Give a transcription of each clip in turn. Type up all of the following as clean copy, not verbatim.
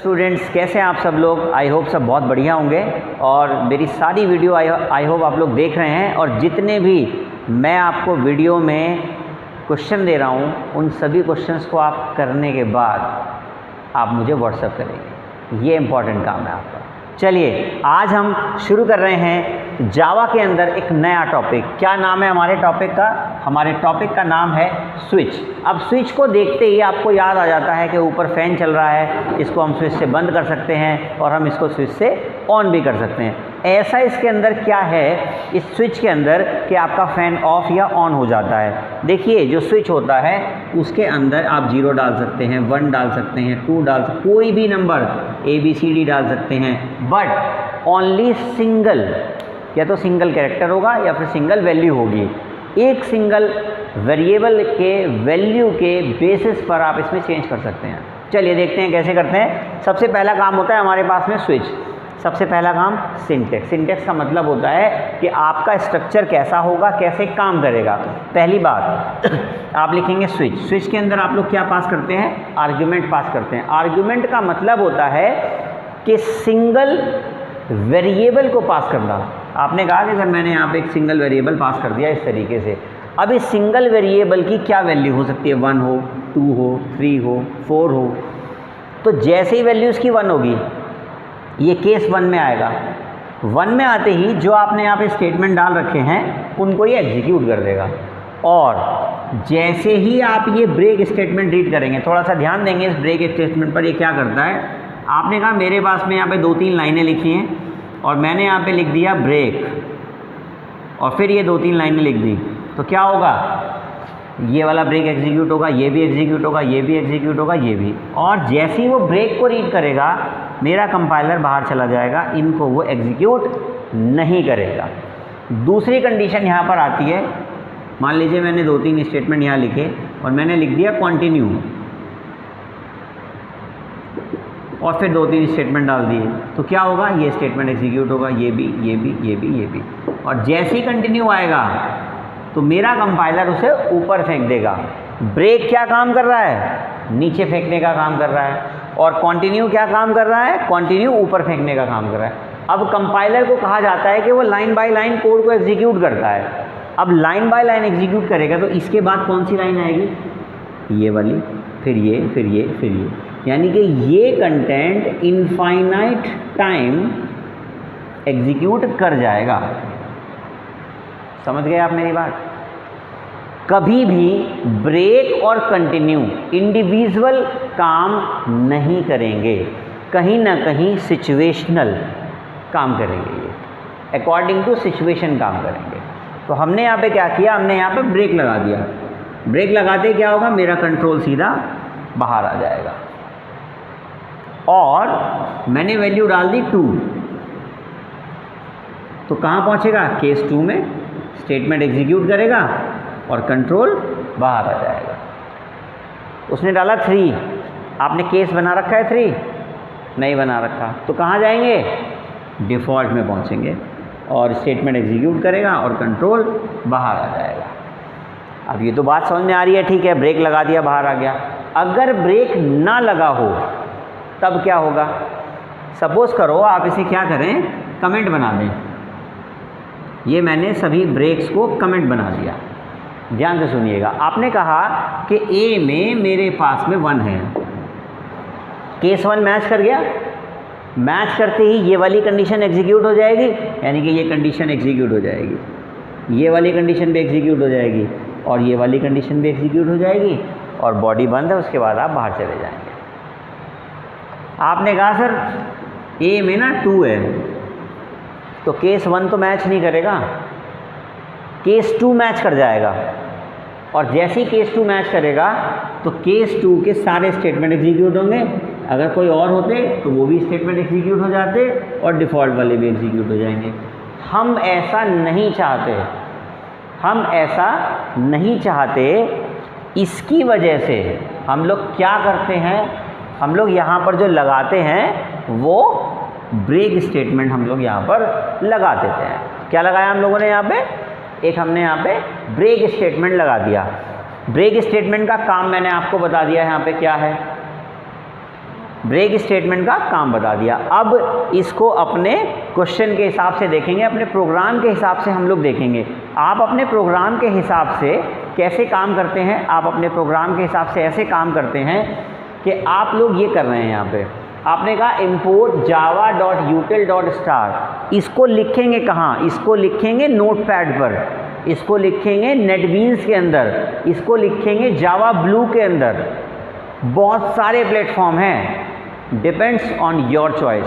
Students, कैसे हैं आप सब लोग? आई होप सब बहुत बढ़िया होंगे और मेरी सारी वीडियो आई होप आप लोग देख रहे हैं। और जितने भी मैं आपको वीडियो में क्वेश्चन दे रहा हूँ उन सभी क्वेश्चंस को आप करने के बाद आप मुझे व्हाट्सएप करेंगे। ये इम्पॉर्टेंट काम है आपका। चलिए आज हम शुरू कर रहे हैं जावा के अंदर एक नया टॉपिक। क्या नाम है हमारे टॉपिक का? हमारे टॉपिक का नाम है स्विच। अब स्विच को देखते ही आपको याद आ जाता है कि ऊपर फ़ैन चल रहा है, इसको हम स्विच से बंद कर सकते हैं और हम इसको स्विच से ऑन भी कर सकते हैं। ऐसा इसके अंदर क्या है इस स्विच के अंदर कि आपका फ़ैन ऑफ या ऑन हो जाता है? देखिए जो स्विच होता है उसके अंदर आप 0 डाल सकते हैं, 1 डाल सकते हैं, 2 डाल सकते हैं, कोई भी नंबर ABCD डाल सकते हैं, बट ओनली सिंगल, या तो सिंगल कैरेक्टर होगा या फिर सिंगल वैल्यू होगी। एक सिंगल वेरिएबल के वैल्यू के बेसिस पर आप इसमें चेंज कर सकते हैं। चलिए देखते हैं कैसे करते हैं। सबसे पहला काम होता है हमारे पास में स्विच। सबसे पहला काम सिंटेक्स। सिंटेक्स का मतलब होता है कि आपका स्ट्रक्चर कैसा होगा, कैसे काम करेगा। पहली बात आप लिखेंगे स्विच। स्विच के अंदर आप लोग क्या पास करते हैं? आर्ग्यूमेंट पास करते हैं। आर्ग्यूमेंट का मतलब होता है कि सिंगल वेरिएबल को पास करना। आपने कहा कि सर मैंने यहाँ पे एक सिंगल वेरिएबल पास कर दिया इस तरीके से। अब इस सिंगल वेरिएबल की क्या वैल्यू हो सकती है? 1 हो, 2 हो, 3 हो, 4 हो। तो जैसे ही वैल्यू इसकी 1 होगी ये केस 1 में आएगा। 1 में आते ही जो आपने यहाँ पे स्टेटमेंट डाल रखे हैं उनको ये एग्जीक्यूट कर देगा। और जैसे ही आप ये ब्रेक स्टेटमेंट रीड करेंगे, थोड़ा सा ध्यान देंगे इस ब्रेक स्टेटमेंट पर। ये क्या करता है? आपने कहा मेरे पास में यहाँ पे 2-3 लाइनें लिखी हैं और मैंने यहाँ पे लिख दिया ब्रेक और फिर ये 2-3 लाइनें लिख दी, तो क्या होगा? ये वाला ब्रेक एग्जीक्यूट होगा, ये भी एग्जीक्यूट होगा, ये भी एग्जीक्यूट होगा, ये भी। और जैसे ही वो ब्रेक को रीड करेगा मेरा कंपाइलर बाहर चला जाएगा, इनको वो एग्जीक्यूट नहीं करेगा। दूसरी कंडीशन यहाँ पर आती है, मान लीजिए मैंने 2-3 स्टेटमेंट यहाँ लिखे और मैंने लिख दिया कंटिन्यू और फिर 2-3 स्टेटमेंट डाल दिए, तो क्या होगा? ये स्टेटमेंट एग्जीक्यूट होगा, ये भी, ये भी, ये भी, ये भी। और जैसे ही कंटिन्यू आएगा तो मेरा कंपाइलर उसे ऊपर फेंक देगा। ब्रेक क्या काम कर रहा है? नीचे फेंकने का काम कर रहा है। और कंटिन्यू क्या काम कर रहा है? कंटिन्यू ऊपर फेंकने का काम कर रहा है। अब कंपाइलर को कहा जाता है कि वो लाइन बाय लाइन कोड को एग्जीक्यूट करता है। अब लाइन बाय लाइन एग्जीक्यूट करेगा तो इसके बाद कौन सी लाइन आएगी? ये वाली, फिर ये, फिर ये, फिर ये। यानी कि ये कंटेंट इनफाइनाइट टाइम एग्जीक्यूट कर जाएगा। समझ गए आप मेरी बात? कभी भी ब्रेक और कंटिन्यू इंडिविजुअल काम नहीं करेंगे, कहीं ना कहीं सिचुएशनल काम करेंगे, ये अकॉर्डिंग टू सिचुएशन काम करेंगे। तो हमने यहाँ पे क्या किया? हमने यहाँ पे ब्रेक लगा दिया। ब्रेक लगाते क्या होगा? मेरा कंट्रोल सीधा बाहर आ जाएगा और मैंने वैल्यू डाल दी 2, तो कहाँ पहुँचेगा? केस 2 में स्टेटमेंट एग्जीक्यूट करेगा और कंट्रोल बाहर आ जाएगा। उसने डाला 3, आपने केस बना रखा है 3? नहीं बना रखा, तो कहाँ जाएंगे? डिफ़ॉल्ट में पहुँचेंगे और स्टेटमेंट एग्जीक्यूट करेगा और कंट्रोल बाहर आ जाएगा। अब ये तो बात समझ में आ रही है, ठीक है? ब्रेक लगा दिया, बाहर आ गया। अगर ब्रेक ना लगा हो तब क्या होगा? सपोज़ करो आप इसे क्या करें, कमेंट बना दें। ये मैंने सभी ब्रेक्स को कमेंट बना दिया। ध्यान से सुनिएगा। आपने कहा कि ए में मेरे पास में 1 है, केस 1 मैच कर गया। मैच करते ही ये वाली कंडीशन एग्जीक्यूट हो जाएगी, यानी कि ये कंडीशन एग्जीक्यूट हो जाएगी, ये वाली कंडीशन भी एग्जीक्यूट हो जाएगी और ये वाली कंडीशन भी एग्जीक्यूट हो जाएगी और बॉडी बंद है। उसके बाद आप बाहर चले जाएंगे। आपने कहा सर ए में ना 2 है, तो केस 1 तो मैच नहीं करेगा, केस 2 मैच कर जाएगा। और जैसे ही केस 2 मैच करेगा तो केस 2 के सारे स्टेटमेंट एग्जीक्यूट होंगे। अगर कोई और होते तो वो भी स्टेटमेंट एग्जीक्यूट हो जाते और डिफ़ॉल्ट वाले भी एग्जीक्यूट हो जाएंगे। हम ऐसा नहीं चाहते, हम ऐसा नहीं चाहते। इसकी वजह से हम लोग क्या करते हैं? हम लोग यहाँ पर जो लगाते हैं वो ब्रेक स्टेटमेंट हम लोग यहाँ पर लगा देते हैं। क्या लगाया हम लोगों ने यहाँ पे? एक हमने यहाँ पे ब्रेक स्टेटमेंट लगा दिया। ब्रेक स्टेटमेंट का काम मैंने आपको बता दिया यहाँ पे क्या है। ब्रेक स्टेटमेंट का काम बता दिया। अब इसको अपने क्वेश्चन के हिसाब से देखेंगे, अपने प्रोग्राम के हिसाब से हम लोग देखेंगे। आप अपने प्रोग्राम के हिसाब से कैसे काम करते हैं, आप अपने प्रोग्राम के हिसाब से ऐसे काम करते हैं कि आप लोग ये कर रहे हैं। यहाँ पे आपने कहा import java.util.star, इसको लिखेंगे कहाँ, इसको लिखेंगे नोटपैड पर, इसको लिखेंगे नेटबीन्स के अंदर, इसको लिखेंगे जावा ब्लू के अंदर। बहुत सारे प्लेटफॉर्म हैं, डिपेंड्स ऑन योर चॉइस।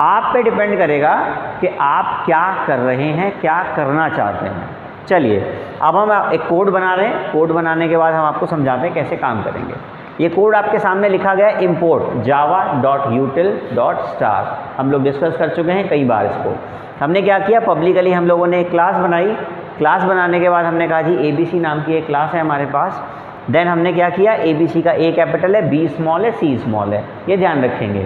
आप पे डिपेंड करेगा कि आप क्या कर रहे हैं, क्या करना चाहते हैं। चलिए अब हम एक कोड बना रहे हैं, कोड बनाने के बाद हम आपको समझाते हैं कैसे काम करेंगे। ये कोड आपके सामने लिखा गया है import java.util.star। हम लोग डिस्कस कर चुके हैं कई बार इसको। हमने क्या किया, पब्लिकली हम लोगों ने एक क्लास बनाई। क्लास बनाने के बाद हमने कहा जी ABC नाम की एक क्लास है हमारे पास। देन हमने क्या किया, ABC का A कैपिटल है, B स्मॉल है, C स्मॉल है, ये ध्यान रखेंगे।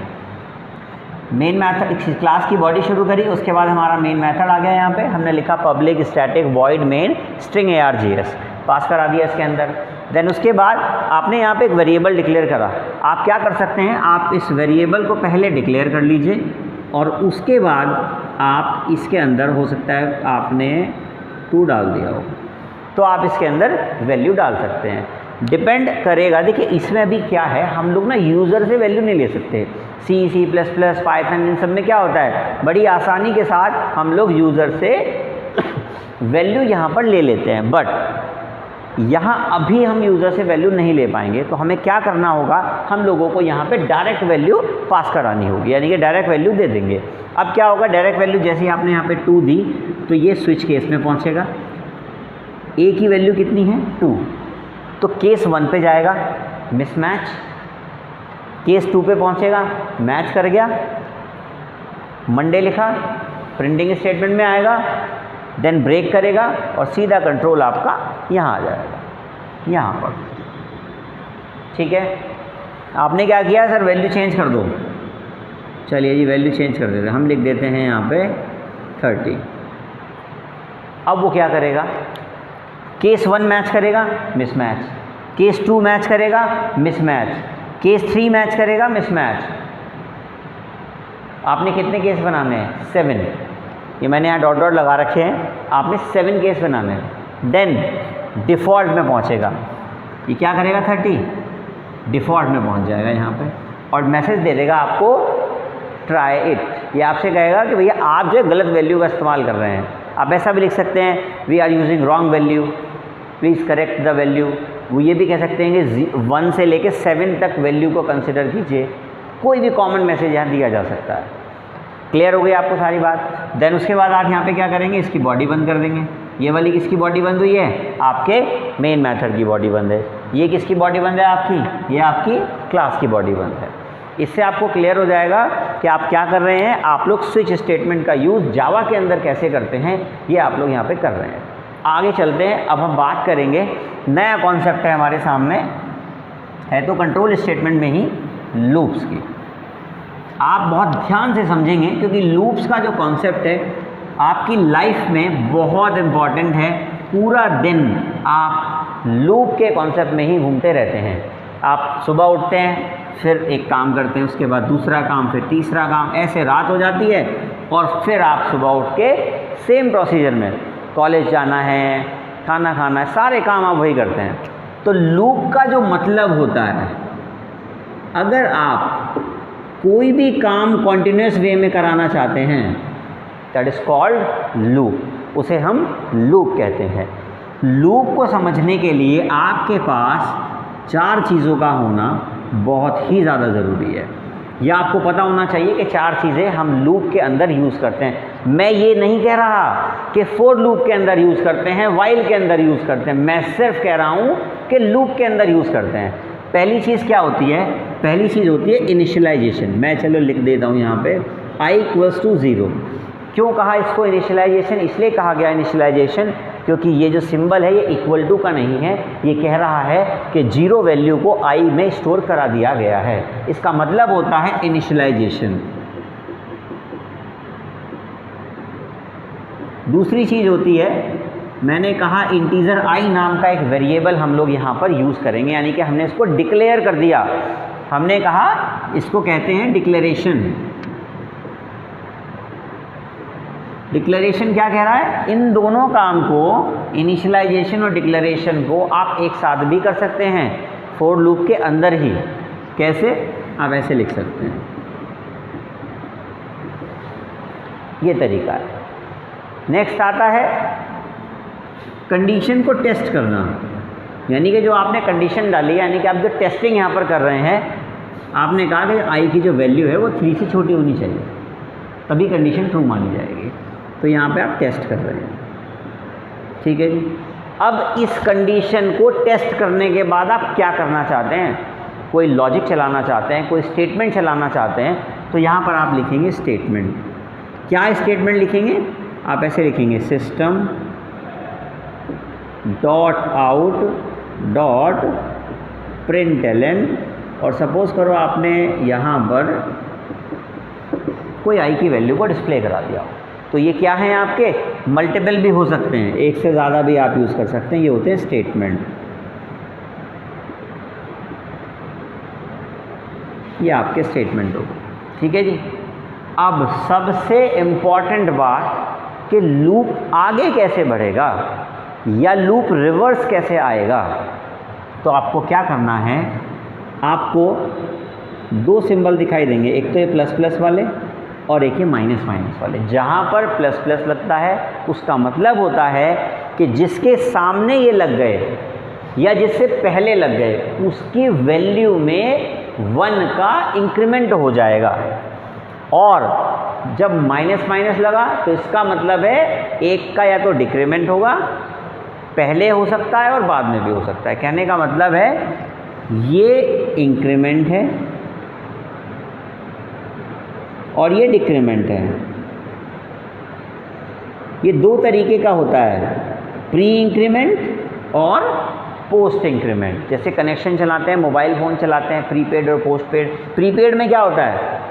मेन मैथड क्लास की बॉडी शुरू करी, उसके बाद हमारा मेन मैथड आ गया। यहाँ पे हमने लिखा public static void main string args, पास करा दिया इसके अंदर। देन उसके बाद आपने यहाँ पे एक वेरिएबल डिक्लेयर करा। आप क्या कर सकते हैं, आप इस वेरिएबल को पहले डिक्लेयर कर लीजिए और उसके बाद आप इसके अंदर, हो सकता है आपने 2 डाल दिया हो तो आप इसके अंदर वैल्यू डाल सकते हैं। डिपेंड करेगा, देखिए इसमें अभी क्या है, हम लोग ना यूज़र से वैल्यू नहीं ले सकते। C++, पाइथन, इन सब में क्या होता है, बड़ी आसानी के साथ हम लोग यूज़र से वैल्यू यहाँ पर ले लेते हैं। बट यहाँ अभी हम यूज़र से वैल्यू नहीं ले पाएंगे, तो हमें क्या करना होगा, हम लोगों को यहाँ पे डायरेक्ट वैल्यू पास करानी होगी, यानी कि डायरेक्ट वैल्यू दे देंगे। अब क्या होगा, डायरेक्ट वैल्यू जैसे ही आपने यहाँ पे 2 दी तो ये स्विच केस में पहुँचेगा। A की वैल्यू कितनी है, 2, तो केस 1 पे जाएगा, मिसमैच। केस 2 पे पहुँचेगा, मैच कर गया, मंडे लिखा, प्रिंटिंग स्टेटमेंट में आएगा, देन ब्रेक करेगा और सीधा कंट्रोल आपका यहाँ आ जाएगा, यहाँ पर। ठीक है, आपने क्या किया सर, वैल्यू चेंज कर दो। चलिए जी वैल्यू चेंज कर देते हैं, हम लिख देते हैं यहाँ पे 30। अब वो क्या करेगा, केस 1 मैच करेगा, मिसमैच। केस 2 मैच करेगा, मिसमैच। केस 3 मैच करेगा, मिसमैच। आपने कितने केस बनाने हैं, 7। ये मैंने यहाँ डॉट डॉट लगा रखे हैं, आपने 7 केस बनाने हैं। देन डिफ़ॉल्ट में पहुँचेगा, ये क्या करेगा, 30 डिफ़ॉल्ट में पहुँच जाएगा यहाँ पे और मैसेज दे देगा आपको ट्राई इट। ये आपसे कहेगा कि भैया आप जो है गलत वैल्यू का इस्तेमाल कर रहे हैं। आप ऐसा भी लिख सकते हैं, we are using wrong value, please correct the value. वो ये भी कह सकते हैं कि 1 से लेके 7 तक वैल्यू को कंसिडर कीजिए। कोई भी कॉमन मैसेज यहाँ दिया जा सकता है। क्लियर हो गई आपको सारी बात। देन उसके बाद आप यहाँ पे क्या करेंगे, इसकी बॉडी बंद कर देंगे। ये वाली किसकी बॉडी बंद हुई है, आपके मेन मेथड की बॉडी बंद है। ये किसकी बॉडी बंद है, आपकी, ये आपकी क्लास की बॉडी बंद है। इससे आपको क्लियर हो जाएगा कि आप क्या कर रहे हैं। आप लोग स्विच स्टेटमेंट का यूज़ जावा के अंदर कैसे करते हैं, ये आप लोग यहाँ पे कर रहे हैं। आगे चलते हैं, अब हम बात करेंगे, नया कॉन्सेप्ट है हमारे सामने, है तो कंट्रोल स्टेटमेंट में ही लूप्स की। आप बहुत ध्यान से समझेंगे क्योंकि लूप्स का जो कॉन्सेप्ट है आपकी लाइफ में बहुत इम्पॉर्टेंट है। पूरा दिन आप लूप के कॉन्सेप्ट में ही घूमते रहते हैं। आप सुबह उठते हैं, फिर एक काम करते हैं, उसके बाद दूसरा काम, फिर तीसरा काम, ऐसे रात हो जाती है और फिर आप सुबह उठ के सेम प्रोसीजर में कॉलेज जाना है, खाना खाना है, सारे काम आप वही करते हैं। तो लूप का जो मतलब होता है, अगर आप कोई भी काम कॉन्टिन्यूस वे में कराना चाहते हैं, दैट इज़ कॉल्ड लूप, उसे हम लूप कहते हैं। लूप को समझने के लिए आपके पास 4 चीज़ों का होना बहुत ही ज़्यादा ज़रूरी है। यह आपको पता होना चाहिए कि 4 चीज़ें हम लूप के अंदर यूज़ करते हैं। मैं ये नहीं कह रहा कि फॉर लूप के अंदर यूज़ करते हैं, वाइल के अंदर यूज़ करते हैं, मैं सिर्फ कह रहा हूँ कि लूप के अंदर यूज़ करते हैं। पहली चीज़ क्या होती है, पहली चीज़ होती है इनिशियलाइजेशन। मैं चलो लिख देता हूँ यहाँ पे i = 0। क्यों कहा इसको इनिशियलाइजेशन, इसलिए कहा गया इनिशियलाइजेशन क्योंकि ये जो सिंबल है ये इक्वल टू का नहीं है, ये कह रहा है कि 0 वैल्यू को i में स्टोर करा दिया गया है। इसका मतलब होता है इनिशियलाइजेशन। दूसरी चीज़ होती है, मैंने कहा इंटीजर i नाम का एक वेरिएबल हम लोग यहाँ पर यूज़ करेंगे, यानी कि हमने इसको डिक्लेयर कर दिया। हमने कहा इसको कहते हैं डिक्लेरेशन। डिक्लेरेशन क्या कह रहा है? इन दोनों काम को, इनिशियलाइजेशन और डिक्लेरेशन को आप एक साथ भी कर सकते हैं फॉर लूप के अंदर ही। कैसे? आप ऐसे लिख सकते हैं, ये तरीका है। नेक्स्ट आता है कंडीशन को टेस्ट करना, यानी कि जो आपने कंडीशन डाली, यानी कि आप जो टेस्टिंग यहाँ पर कर रहे हैं, आपने कहा कि आई की जो वैल्यू है वो 3 से छोटी होनी चाहिए, तभी कंडीशन ट्रू मानी जाएगी। तो यहाँ पे आप टेस्ट कर रहे हैं, ठीक है जी। अब इस कंडीशन को टेस्ट करने के बाद आप क्या करना चाहते हैं? कोई लॉजिक चलाना चाहते हैं, कोई स्टेटमेंट चलाना चाहते हैं, तो यहाँ पर आप लिखेंगे स्टेटमेंट। क्या स्टेटमेंट लिखेंगे? आप ऐसे लिखेंगे system dot out dot println, और सपोज करो आपने यहाँ पर कोई आई की वैल्यू को डिस्प्ले करा दिया, तो ये क्या है आपके? मल्टीपल भी हो सकते हैं, एक से ज़्यादा भी आप यूज़ कर सकते हैं, ये होते हैं स्टेटमेंट। ये आपके स्टेटमेंट होगा, ठीक है जी। अब सबसे इम्पॉर्टेंट बात कि लूप आगे कैसे बढ़ेगा या लूप रिवर्स कैसे आएगा। तो आपको क्या करना है, आपको 2 सिंबल दिखाई देंगे, एक तो ये प्लस प्लस वाले और एक ये माइनस माइनस वाले। जहाँ पर प्लस प्लस लगता है उसका मतलब होता है कि जिसके सामने ये लग गए या जिससे पहले लग गए उसकी वैल्यू में 1 का इंक्रीमेंट हो जाएगा, और जब माइनस माइनस लगा तो इसका मतलब है 1 का या तो डिक्रीमेंट होगा, पहले हो सकता है और बाद में भी हो सकता है। कहने का मतलब है ये इंक्रीमेंट है और ये डिक्रीमेंट है। ये 2 तरीके का होता है, प्री इंक्रीमेंट और पोस्ट इंक्रीमेंट। जैसे कनेक्शन चलाते हैं, मोबाइल फ़ोन चलाते हैं, प्रीपेड और पोस्ट पेड। प्रीपेड में क्या होता है,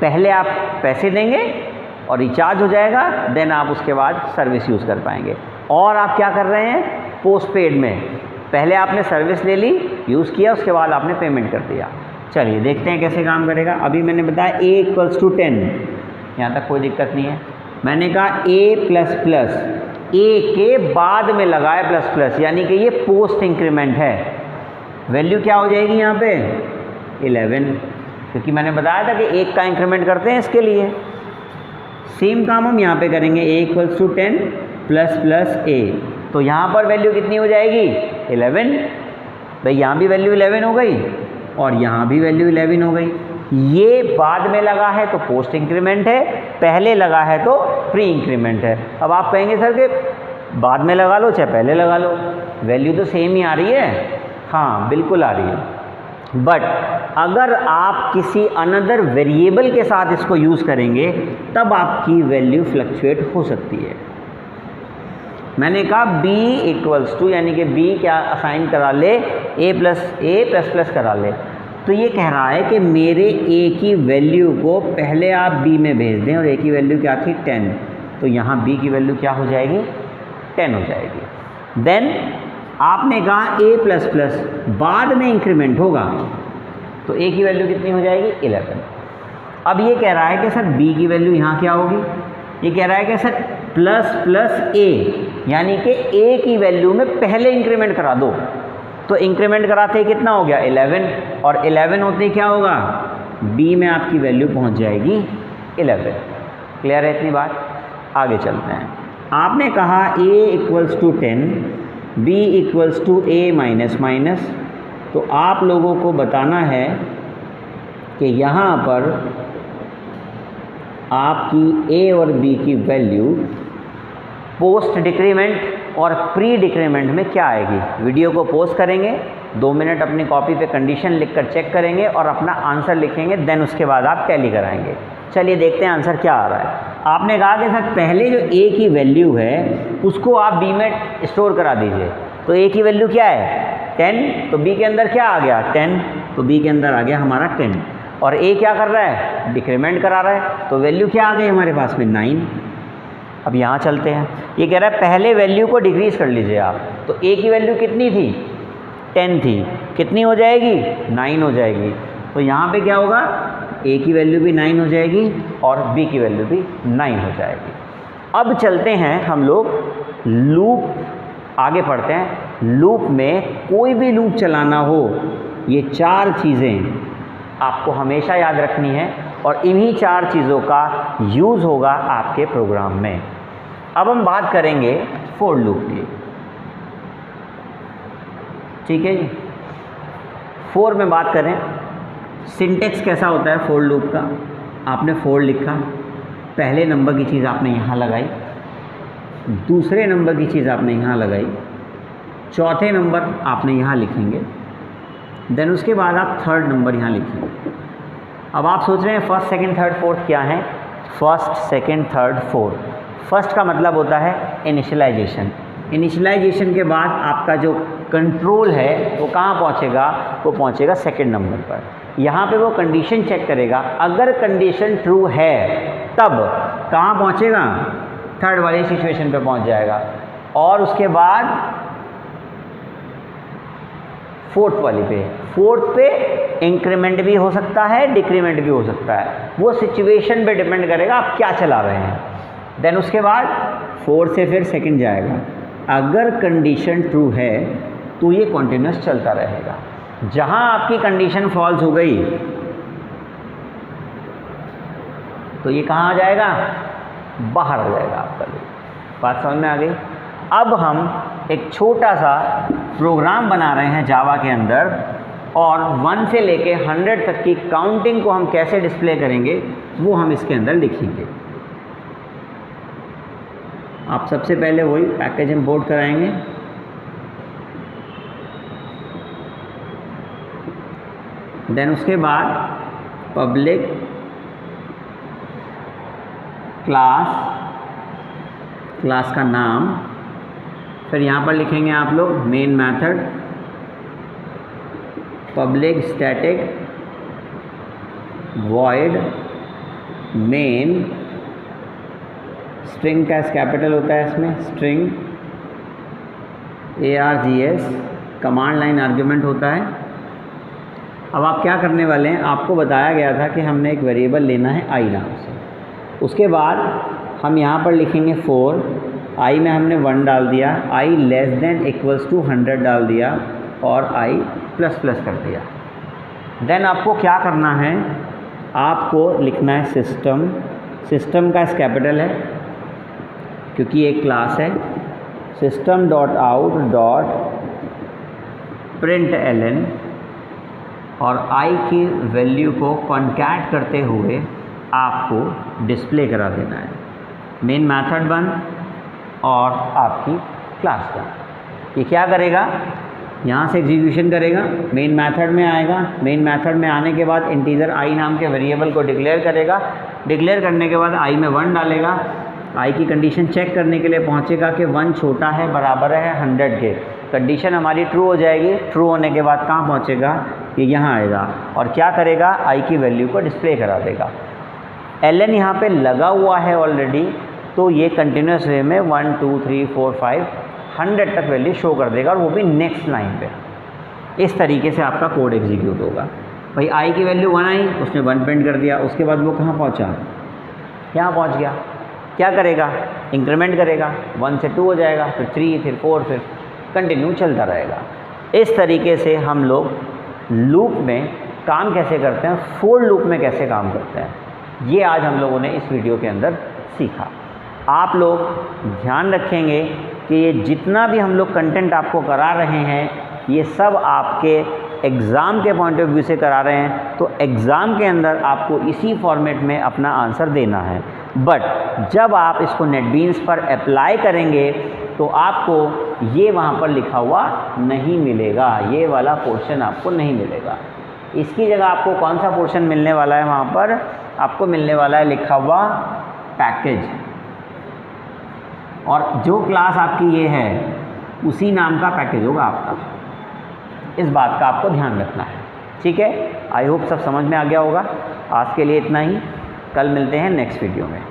पहले आप पैसे देंगे और रिचार्ज हो जाएगा, देन आप उसके बाद सर्विस यूज़ कर पाएंगे। और आप क्या कर रहे हैं, पोस्ट पेड में पहले आपने सर्विस ले ली, यूज़ किया, उसके बाद आपने पेमेंट कर दिया। चलिए देखते हैं कैसे काम करेगा। अभी मैंने बताया a = 10, यहाँ तक कोई दिक्कत नहीं है। मैंने कहा a प्लस प्लस, a के बाद में लगाए प्लस प्लस, यानी कि ये पोस्ट इंक्रीमेंट है। वैल्यू क्या हो जाएगी यहाँ पे? 11, क्योंकि मैंने बताया था कि 1 का इंक्रीमेंट करते हैं इसके लिए। सेम काम हम यहाँ पे करेंगे, a = 10 प्लस प्लस a, तो यहाँ पर वैल्यू कितनी हो जाएगी? 11। भाई यहाँ भी वैल्यू 11 हो गई और यहाँ भी वैल्यू 11 हो गई। ये बाद में लगा है तो पोस्ट इंक्रीमेंट है, पहले लगा है तो प्री इंक्रीमेंट है। अब आप कहेंगे सर कि बाद में लगा लो चाहे पहले लगा लो, वैल्यू तो सेम ही आ रही है। हाँ बिल्कुल आ रही है, बट अगर आप किसी अनदर वेरिएबल के साथ इसको यूज़ करेंगे तब आपकी वैल्यू फ्लक्चुएट हो सकती है। मैंने कहा b = यानी कि b क्या असाइन करा ले, a प्लस करा ले। तो ये कह रहा है कि मेरे a की वैल्यू को पहले आप b में भेज दें, और a की वैल्यू क्या थी? 10, तो यहाँ b की वैल्यू क्या हो जाएगी? 10 हो जाएगी। देन आपने कहा a प्लस प्लस बाद में इंक्रीमेंट होगा, तो a की वैल्यू कितनी हो जाएगी? 11। अब ये कह रहा है कि सर b की वैल्यू यहाँ क्या होगी? ये कह रहा है कि सर प्लस प्लस a, यानी कि a की वैल्यू में पहले इंक्रीमेंट करा दो। तो इंक्रीमेंट कराते ही कितना हो गया? 11, और 11 होते ही क्या होगा? b में आपकी वैल्यू पहुंच जाएगी 11। क्लियर है इतनी बात? आगे चलते हैं। आपने कहा a = 10, b = a minus minus, तो आप लोगों को बताना है कि यहाँ पर आपकी a और b की वैल्यू पोस्ट डिक्रीमेंट और प्री डिक्रीमेंट में क्या आएगी। वीडियो को पॉज करेंगे, 2 मिनट अपनी कॉपी पे कंडीशन लिखकर चेक करेंगे और अपना आंसर लिखेंगे, देन उसके बाद आप टैली कराएंगे। चलिए देखते हैं आंसर क्या आ रहा है। आपने कहा कि सर पहले जो a की वैल्यू है उसको आप b में स्टोर करा दीजिए, तो a की वैल्यू क्या है? 10, तो b के अंदर क्या आ गया? 10, तो b के अंदर आ गया हमारा 10, और a क्या कर रहा है? डिक्रीमेंट करा रहा है, तो वैल्यू क्या आ गई हमारे पास में? 9। अब यहाँ चलते हैं, ये कह रहा है पहले वैल्यू को डिक्रीज़ कर लीजिए आप, तो a की वैल्यू कितनी थी? 10 थी, कितनी हो जाएगी? 9 हो जाएगी। तो यहाँ पे क्या होगा, a की वैल्यू भी 9 हो जाएगी और b की वैल्यू भी 9 हो जाएगी। अब चलते हैं हम लोग लूप, आगे पढ़ते हैं। लूप में कोई भी लूप चलाना हो, ये 4 चीज़ें आपको हमेशा याद रखनी है और इन्हीं 4 चीज़ों का यूज़ होगा आपके प्रोग्राम में। अब हम बात करेंगे फॉर लूप की, ठीक है जी। फॉर में बात करें, सिंटेक्स कैसा होता है फॉर लूप का। आपने फॉर लिखा, पहले नंबर की चीज़ आपने यहाँ लगाई, दूसरे नंबर की चीज़ आपने यहाँ लगाई, चौथे नंबर आपने यहाँ लिखेंगे, देन उसके बाद आप थर्ड नंबर यहाँ लिखेंगे। अब आप सोच रहे हैं फर्स्ट सेकंड थर्ड फोर्थ क्या है। First second third fourth, first का मतलब होता है इनिशियलाइजेशन। इनिशियलाइजेशन के बाद आपका जो कंट्रोल है वो कहाँ पहुँचेगा, वो पहुँचेगा सेकंड नंबर पर। यहाँ पे वो कंडीशन चेक करेगा, अगर कंडीशन ट्रू है तब कहाँ पहुँचेगा, थर्ड वाली सिचुएशन पे पहुँच जाएगा और उसके बाद फोर्थ वाली पे। फोर्थ पे इंक्रीमेंट भी हो सकता है, डिक्रीमेंट भी हो सकता है, वो सिचुएशन पे डिपेंड करेगा आप क्या चला रहे हैं। देन उसके बाद फोर्थ से फिर सेकंड जाएगा, अगर कंडीशन ट्रू है तो ये कॉन्टिन्यूस चलता रहेगा। जहाँ आपकी कंडीशन फॉल्स हो गई तो ये कहाँ आ जाएगा, बाहर हो जाएगा आपका लूप। बात समझ में आ गई। अब हम एक छोटा सा प्रोग्राम बना रहे हैं जावा के अंदर और 1 से लेके 100 तक की काउंटिंग को हम कैसे डिस्प्ले करेंगे वो हम इसके अंदर लिखेंगे। आप सबसे पहले वही पैकेज इंपोर्ट कराएंगे, देन उसके बाद पब्लिक क्लास का नाम, फिर यहाँ पर लिखेंगे आप लोग main method, public static void main, string का कैपिटल होता है इसमें, string ARGS command line argument होता है। अब आप क्या करने वाले हैं, आपको बताया गया था कि हमने एक वेरिएबल लेना है i नाम से। उसके बाद हम यहाँ पर लिखेंगे फोर, i में हमने 1 डाल दिया, i less than equals to 100 डाल दिया और i प्लस प्लस कर दिया। देन आपको क्या करना है, आपको लिखना है सिस्टम, सिस्टम का कैपिटल है क्योंकि एक क्लास है, system dot out dot print ln और i की वैल्यू को कॉन्कैट करते हुए आपको डिस्प्ले करा देना है। मेन मेथड 1 और आपकी क्लास 1। ये क्या करेगा, यहाँ से एग्जीक्यूशन करेगा, मेन मेथड में आएगा, मेन मेथड में आने के बाद इंटीजर i नाम के वेरिएबल को डिक्लेयर करेगा, डिक्लेयर करने के बाद i में 1 डालेगा, i की कंडीशन चेक करने के लिए पहुँचेगा कि 1 छोटा है बराबर है 100 के। कंडीशन हमारी ट्रू हो जाएगी, ट्रू होने के बाद कहाँ पहुँचेगा, ये यहाँ आएगा और क्या करेगा, i की वैल्यू को डिस्प्ले करा देगा। ln यहाँ पे लगा हुआ है ऑलरेडी, तो ये कंटिन्यूस वे में 1 2 3 4 5 100 तक वैल्यू शो कर देगा और वो भी नेक्स्ट लाइन पे। इस तरीके से आपका कोड एग्जीक्यूट होगा। भाई i की वैल्यू 1 आई, उसने 1 प्रिंट कर दिया, उसके बाद वो कहाँ पहुँचा, यहाँ पहुँच गया। क्या करेगा, इंक्रीमेंट करेगा, 1 से 2 हो जाएगा, फिर 3, फिर 4, फिर कंटिन्यू चलता रहेगा। इस तरीके से हम लोग लूप में काम कैसे करते हैं, फोर लूप में कैसे काम करते हैं, ये आज हम लोगों ने इस वीडियो के अंदर सीखा। आप लोग ध्यान रखेंगे कि ये जितना भी हम लोग कंटेंट आपको करा रहे हैं ये सब आपके एग्ज़ाम के पॉइंट ऑफ व्यू से करा रहे हैं, तो एग्ज़ाम के अंदर आपको इसी फॉर्मेट में अपना आंसर देना है। बट जब आप इसको नेटबीन्स पर अप्लाई करेंगे तो आपको ये वहाँ पर लिखा हुआ नहीं मिलेगा, ये वाला पोर्शन आपको नहीं मिलेगा। इसकी जगह आपको कौन सा पोर्शन मिलने वाला है, वहाँ पर आपको मिलने वाला है लिखा हुआ पैकेज, और जो क्लास आपकी ये है उसी नाम का पैकेज होगा आपका। इस बात का आपको ध्यान रखना है, ठीक है। आई होप सब समझ में आ गया होगा। आज के लिए इतना ही, कल मिलते हैं नेक्स्ट वीडियो में।